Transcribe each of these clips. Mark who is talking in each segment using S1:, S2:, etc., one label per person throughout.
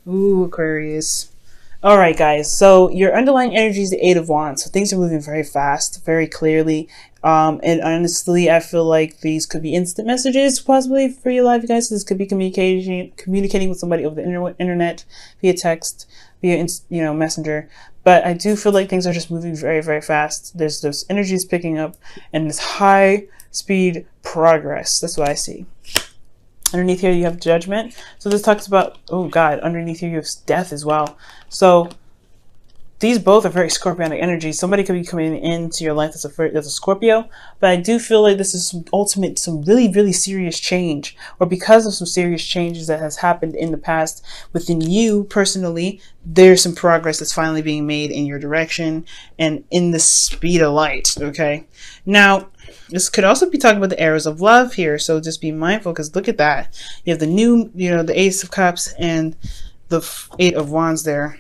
S1: Ooh, Aquarius. All right, guys. So your underlying energy is the Eight of Wands. So things are moving very fast, very clearly. And honestly, I feel like these could be instant messages, possibly for your life, you guys. This could be communicating with somebody over the internet, via text, via messenger. But I do feel like things are just moving very, very fast. There's those energies picking up, and this high speed progress. That's what I see. Underneath here, you have Judgment. So this talks about, oh God, underneath here, you have death as well. So these both are very Scorpionic energy. Somebody could be coming into your life that's a Scorpio, but I do feel like this is some really, really serious change, or because of some serious changes that has happened in the past within you personally, there's some progress that's finally being made in your direction and in the speed of light, okay? Now, this could also be talking about the arrows of love here, so just be mindful, because look at that. You have the new, the Ace of Cups and the Eight of Wands there.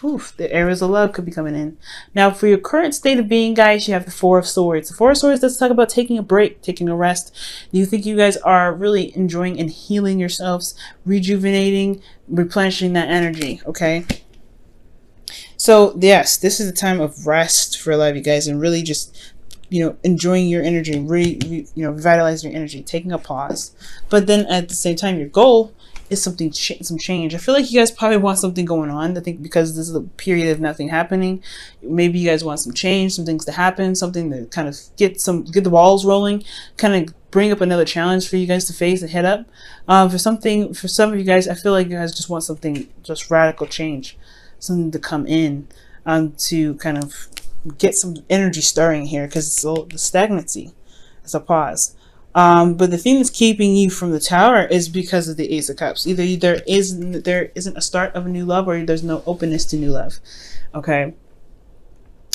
S1: Oof, the arrows of love could be coming in. Now, for your current state of being, guys, you have the Four of Swords. The Four of Swords does talk about taking a break, taking a rest. Do you think you guys are really enjoying and healing yourselves, rejuvenating, replenishing that energy, okay? So, yes, this is a time of rest for a lot of you guys, and really just, enjoying your energy, revitalizing your energy, taking a pause. But then at the same time, your goal is some change. I feel like you guys probably want something going on. I think because this is a period of nothing happening, maybe you guys want some change, some things to happen, something to kind of get the balls rolling, kind of bring up another challenge for you guys to face and head up. For some of you guys, I feel like you guys just want something, just radical change, something to come in, to kind of get some energy stirring here, because it's the stagnancy. It's a pause. But the thing that's keeping you from the Tower is because of the Ace of Cups. Either there isn't a start of a new love, or there's no openness to new love. Okay.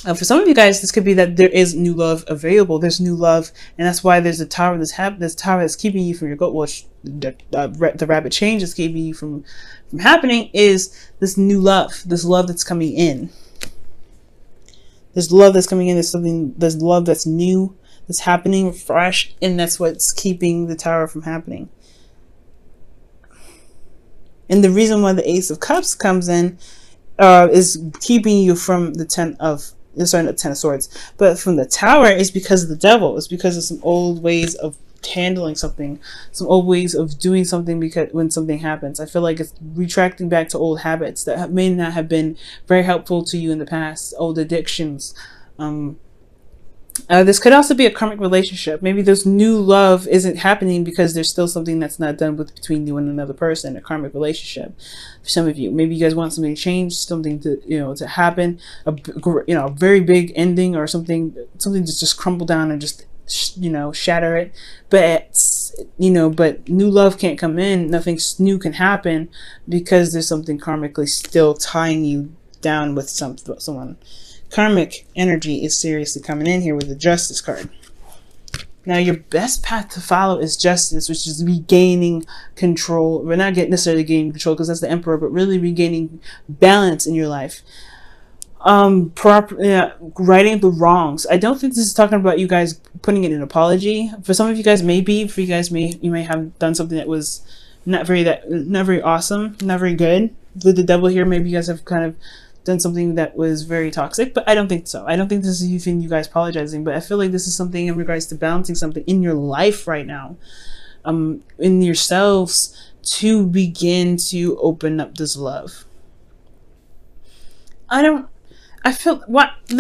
S1: For some of you guys, this could be that there is new love available. There's new love, and that's why there's a Tower. This Tower that's keeping you from your goal. Well, the rapid change that's keeping you from happening is this new love. This love that's coming in. There's love that's coming in. There's love that's new, that's happening, fresh, and that's what's keeping the Tower from happening. And the reason why the Ace of Cups comes in is keeping you from the Ten of Swords. But from the Tower is because of the Devil. It's because of some old ways of handling something, some old ways of doing something, because when something happens, I feel like it's retracting back to old habits that may not have been very helpful to you in the past, old addictions. This could also be a karmic relationship. Maybe this new love isn't happening because there's still something that's not done between you and another person, a karmic relationship. For some of you, maybe you guys want something to change, something to happen, a very big ending, or something to just crumble down and just shatter it. But new love can't come in, nothing new can happen, because there's something karmically still tying you down with someone. Karmic energy is seriously coming in here with the Justice card. Now, your best path to follow is justice, which is regaining control. We're not necessarily gaining control, because that's the Emperor, but really regaining balance in your life. Righting the wrongs. I don't think this is talking about you guys putting in an apology. For some of you guys, maybe. For you guys, you may have done something that was not very awesome, not very good. With the Devil here, maybe you guys have kind of done something that was very toxic, but I don't think so. I don't think this is even you guys apologizing, but I feel like this is something in regards to balancing something in your life right now, in yourselves, to begin to open up this love. I feel,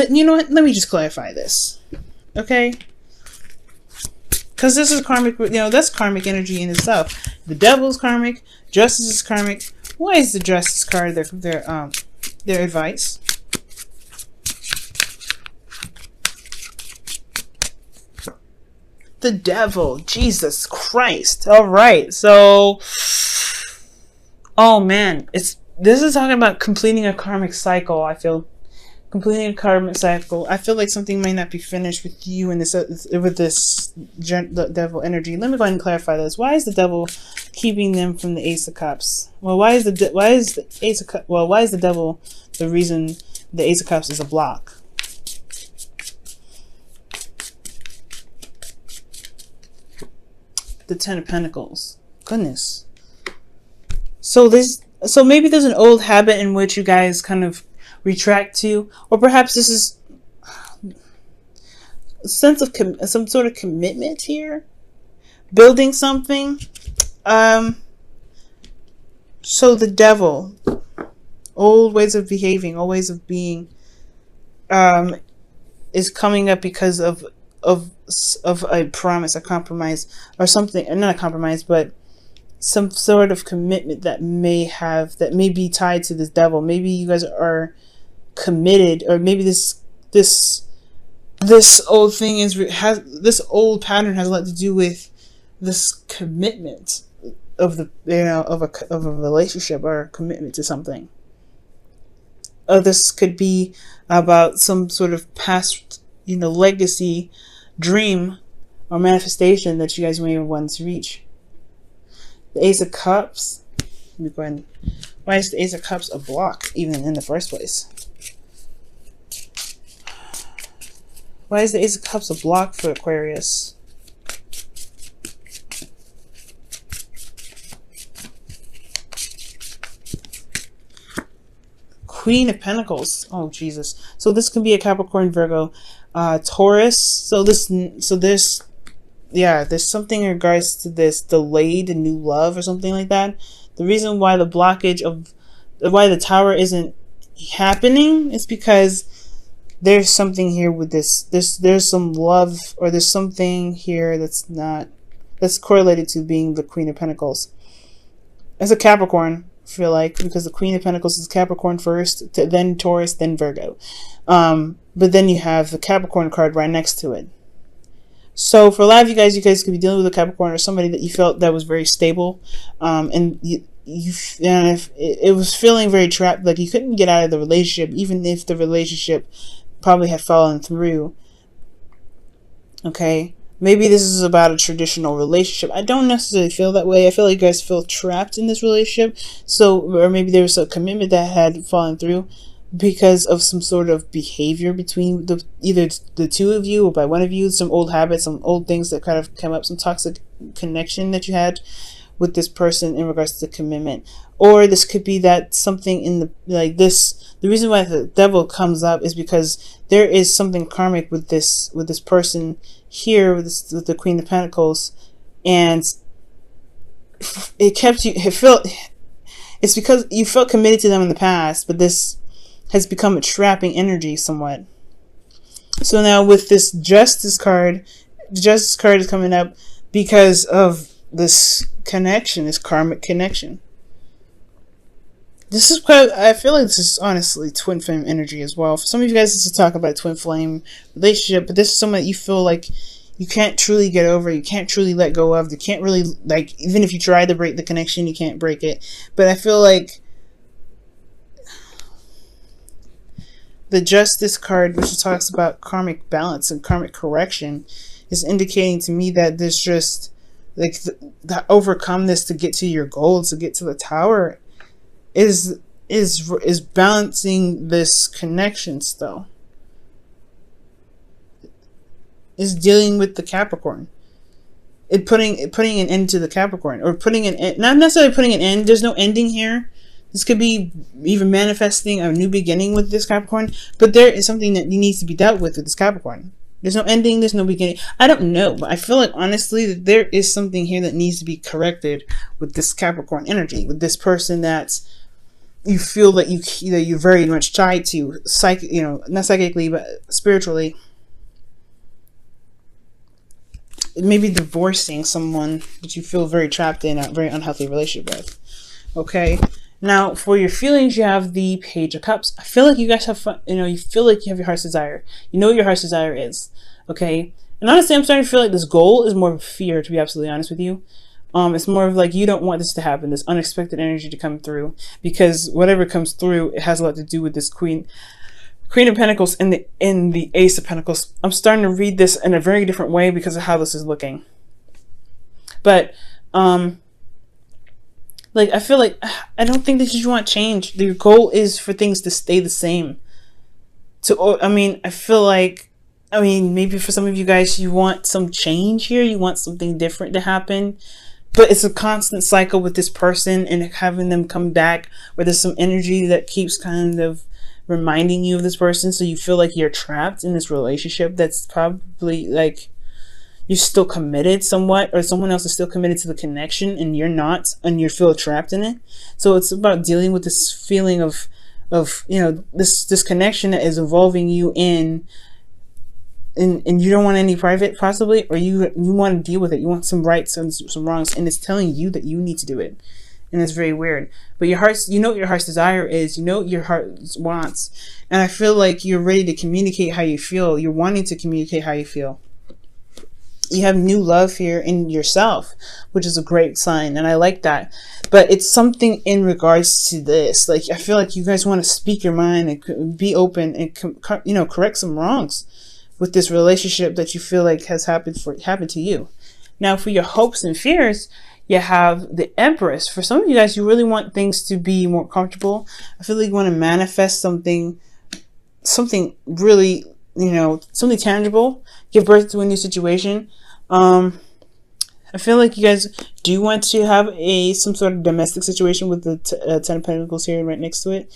S1: you know what, let me just clarify this, okay? Because this is karmic, that's karmic energy in itself. The Devil's karmic, Justice is karmic. Why is the Justice card their advice? The Devil, Jesus Christ. All right, so, oh man, this is talking about completing a karmic cycle. I feel completing a karmic cycle. I feel like something might not be finished with you in this the Devil energy. Let me go ahead and clarify this. Why is the Devil keeping them from the Ace of Cups? Well, why is the Devil the reason the Ace of Cups is a block? The Ten of Pentacles. Goodness. So this, So maybe there's an old habit in which you guys kind of retract to, or perhaps this is a sense of some sort of commitment here, building something. So the devil, old ways of behaving, old ways of being, is coming up because of a promise, a compromise, or something. Not a compromise, but some sort of commitment that may be tied to this devil. Maybe you guys are committed, or maybe this old thing this old pattern has a lot to do with this commitment of the of a relationship, or a commitment to something. This could be about some sort of past legacy, dream, or manifestation that you guys may want to reach. The Ace of Cups. Let me go ahead. Why is the Ace of Cups a block even in the first place? Why is the Ace of Cups a block for Aquarius? Queen of Pentacles. Oh Jesus! So this can be a Capricorn, Virgo, Taurus. So there's something in regards to this delayed new love or something like that. The reason why the blockage of why the Tower isn't happening is because there's something here with this. There's some love, or there's something here that's correlated to being the Queen of Pentacles. As a Capricorn, I feel like, because the Queen of Pentacles is Capricorn first, then Taurus, then Virgo. But then you have the Capricorn card right next to it. So for a lot of you guys could be dealing with a Capricorn, or somebody that you felt that was very stable, and it was feeling very trapped, like you couldn't get out of the relationship, even if the relationship probably had fallen through. Okay, maybe this is about a traditional relationship. I don't necessarily feel that way. I feel like you guys feel trapped in this relationship. So, or maybe there was a commitment that had fallen through because of some sort of behavior between either the two of you or by one of you, some old habits, some old things that kind of came up, some toxic connection that you had with this person in regards to commitment. Or this could be that something in the reason why the devil comes up is because there is something karmic with this person here, with the Queen of Pentacles, and it's because you felt committed to them in the past, but this has become a trapping energy somewhat. So now with this Justice card, the Justice card is coming up because of this connection, this karmic connection. This is quite, I feel like this is honestly twin flame energy as well. For some of you guys, this is talk about a twin flame relationship, but this is someone that you feel like you can't truly get over, you can't truly let go of, you can't really, even if you try to break the connection, you can't break it. But I feel like the Justice card, which talks about karmic balance and karmic correction, is indicating to me that there's just that overcome this to get to your goals, to get to the Tower, is balancing this connection still. Is dealing with the Capricorn. Putting an end to the Capricorn, or putting an end, not necessarily putting an end. There's no ending here. This could be even manifesting a new beginning with this Capricorn, but there is something that needs to be dealt with this Capricorn. There's no ending, there's no beginning. I don't know, but I feel like honestly that there is something here that needs to be corrected with this Capricorn energy, with this person that you feel that you're very much tied to, not psychically, but spiritually. Maybe divorcing someone that you feel very trapped in a very unhealthy relationship with. Okay. Now, for your feelings, you have the Page of Cups. I feel like you guys have fun. You feel like you have your heart's desire. You know what your heart's desire is. Okay. And honestly, I'm starting to feel like this goal is more of fear, to be absolutely honest with you. It's more of like you don't want this to happen, this unexpected energy to come through, because whatever comes through, it has a lot to do with this Queen of Pentacles and the Ace of Pentacles. I'm starting to read this in a very different way because of how this is looking. But I feel like I don't think that you want change. Your goal is for things to stay the same. I feel like, maybe for some of you guys, you want some change here. You want something different to happen. but it's a constant cycle with this person and having them come back, where there's some energy that keeps kind of reminding you of this person, so you feel like you're trapped in this relationship that's probably like you're still committed somewhat, or someone else is still committed to the connection and you're not, and you feel trapped in it. So it's about dealing with this feeling of you know, this connection that is involving you in, and you don't want any private possibly, or you want to deal with it. You want some rights and some wrongs, and it's telling you that you need to do it. And it's very weird. But your heart's, you know what your heart's desire is, you know what your heart wants. And I feel like you're ready to communicate how you feel. You're wanting to communicate how you feel. You have new love here in yourself, which is a great sign, and I like that. But it's something in regards to this. Like, I feel like you guys want to speak your mind and be open and, you know, correct some wrongs with this relationship that you feel like has happened to you. Now, for your hopes and fears, you have the Empress. For some of you guys, you really want things to be more comfortable. I feel like you want to manifest something really, you know, something tangible, give birth to a new situation. I feel like you guys do want to have some sort of domestic situation with the Ten of Pentacles here right next to it.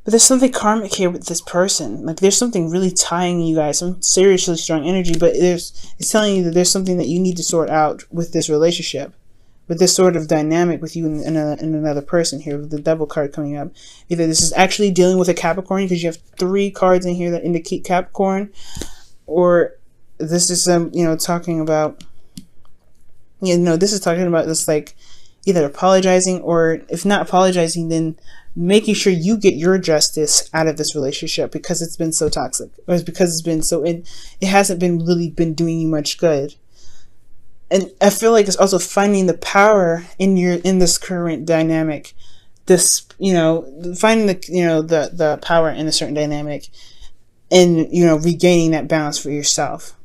S1: But there's something karmic here with this person. Like, there's something really tying you guys, some seriously strong energy, but it's telling you that there's something that you need to sort out with this relationship, with this sort of dynamic with you and another person here, with the Devil card coming up. Either this is actually dealing with a Capricorn, because you have 3 cards in here that indicate Capricorn, or this is you know, talking about, you know, this is talking about this, like, either apologizing, or if not apologizing, then making sure you get your justice out of this relationship, because it's been so toxic, or it's because it's been so, it hasn't really been doing you much good. And I feel like it's also finding the power in this current dynamic, this, you know, finding the, you know, the power in a certain dynamic, and, you know, regaining that balance for yourself.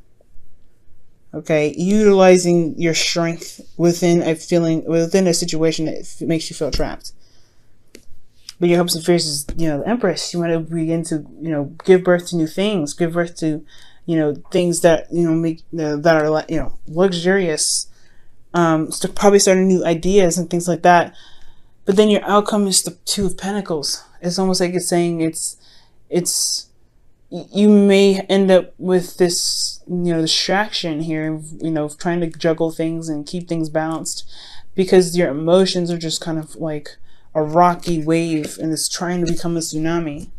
S1: Okay, utilizing your strength within a situation that makes you feel trapped. But your hopes and fears is, you know, the Empress. You want to begin to, you know, give birth to new things, give birth to, you know, things that, you know, make that are, you know, luxurious. Probably starting new ideas and things like that. But then your outcome is the Two of Pentacles. It's almost like it's saying you may end up with this, you know, distraction here, you know, trying to juggle things and keep things balanced, because your emotions are just kind of like a rocky wave, and it's trying to become a tsunami.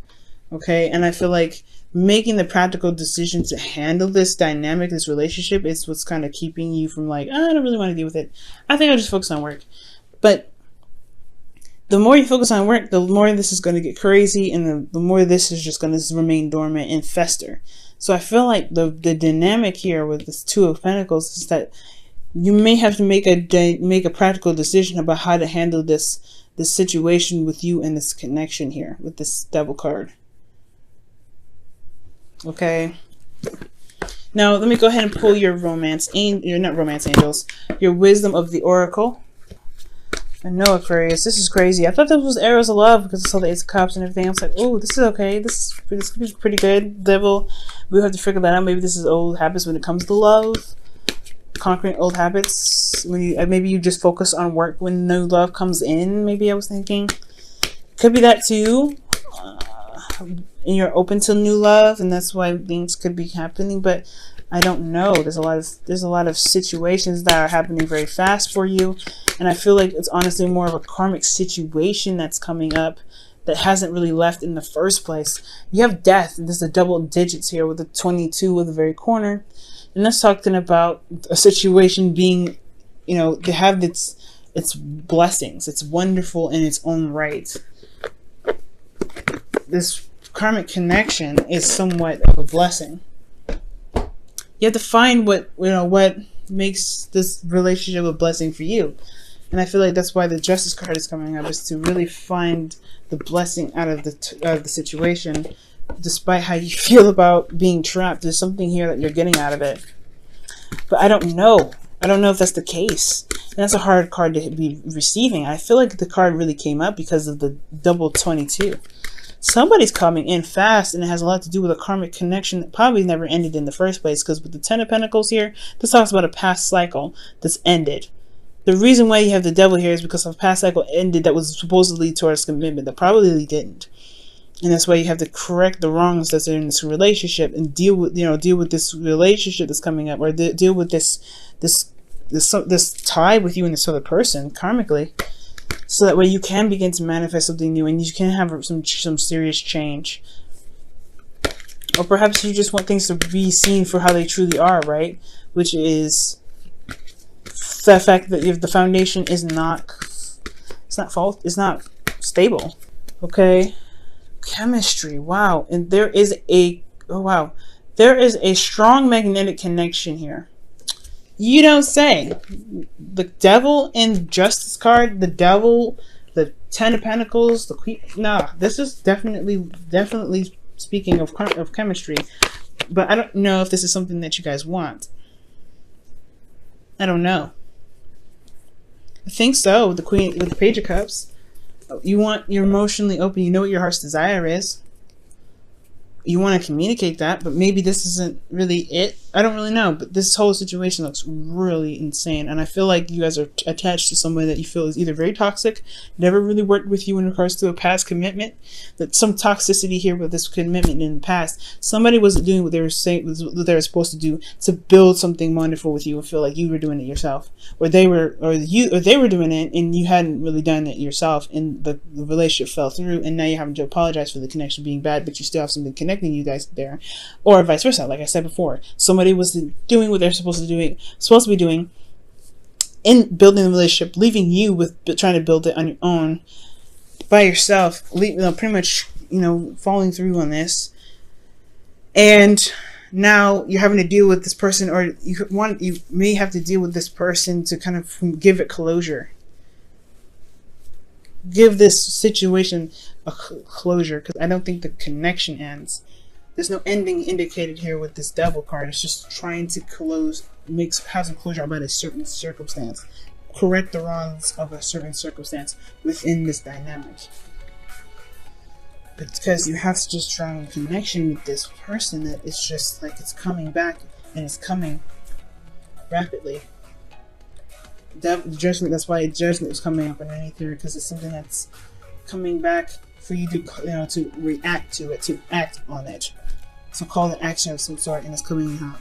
S1: Okay, and I feel like making the practical decision to handle this dynamic, this relationship, is what's kind of keeping you from, like, I don't really want to deal with it. I think I'll just focus on work. But the more you focus on work, the more this is going to get crazy, and the more this is just going to remain dormant and fester. So I feel like the dynamic here with this Two of Pentacles is that you may have to make a practical decision about how to handle this situation with you and this connection here with this Devil card. Okay. Now let me go ahead and pull your your Wisdom of the Oracle. I know, Aquarius, this is crazy. I thought this was Arrows of Love because I saw the Ace of Cups and everything. I was like, oh, this is okay. This could be pretty good. Devil, we'll have to figure that out. Maybe this is old habits when it comes to love. Conquering old habits. When you maybe you just focus on work when new love comes in. Maybe I was thinking. Could be that too. And you're open to new love, and that's why things could be happening. But I don't know. There's a lot of situations that are happening very fast for you, and I feel like it's honestly more of a karmic situation that's coming up that hasn't really left in the first place. You have death, and there's the double digits here with the 22 at the very corner, and that's talking about a situation being, you know, to have its blessings. It's wonderful in its own right. This karmic connection is somewhat of a blessing. You have to find what makes this relationship a blessing for you. And I feel like that's why the Justice card is coming up, is to really find the blessing out of the situation. Despite how you feel about being trapped, there's something here that you're getting out of it. But I don't know. I don't know if that's the case. And that's a hard card to be receiving. I feel like the card really came up because of the double 22. Somebody's coming in fast, and it has a lot to do with a karmic connection that probably never ended in the first place, because with the Ten of Pentacles here, this talks about a past cycle that's ended. The reason why you have the devil here is because a past cycle ended that was supposed to lead towards commitment that probably didn't. And that's why you have to correct the wrongs that's in this relationship and deal with this relationship that's coming up, or deal with this tie with you and this other person karmically, so that way you can begin to manifest something new and you can have some serious change. Or perhaps you just want things to be seen for how they truly are, right? Which is the fact that if the foundation is not stable. Okay. Chemistry. Wow. And there is a strong magnetic connection here. You don't say. The devil and justice card, the devil, the 10 of pentacles, the queen. Nah, this is definitely speaking of chemistry. But I don't know if this is something that you guys want. I don't know. I think so. With the queen, with the page of cups, you're emotionally open. You know what your heart's desire is. You want to communicate that, but maybe this isn't really it. I don't really know, but this whole situation looks really insane, and I feel like you guys are attached to somebody that you feel is either very toxic, never really worked with you in regards to a past commitment, that some toxicity here with this commitment in the past. Somebody wasn't doing what they were saying, what they were supposed to do to build something wonderful with you, and feel like you were doing it yourself, or they were doing it and you hadn't really done it yourself, and the relationship fell through, and now you're having to apologize for the connection being bad, but you still have something connecting you guys there, or vice versa. Like I said before, somebody was doing what they're supposed to be doing in building the relationship, leaving you with trying to build it on your own by yourself, pretty much falling through on this, and now you're having to deal with this person, or you may have to deal with this person to kind of give it closure, give this situation a closure, because I don't think the connection ends. There's no ending indicated here with this devil card. It's just trying to have some closure about a certain circumstance, correct the wrongs of a certain circumstance within this dynamic. But because you have such a strong connection with this person that it's just like it's coming back, and it's coming rapidly. Judgment. That's why judgment is coming up underneath here, because it's something that's coming back for you to react to it, to act on it. So call it action of some sort, and it's coming out.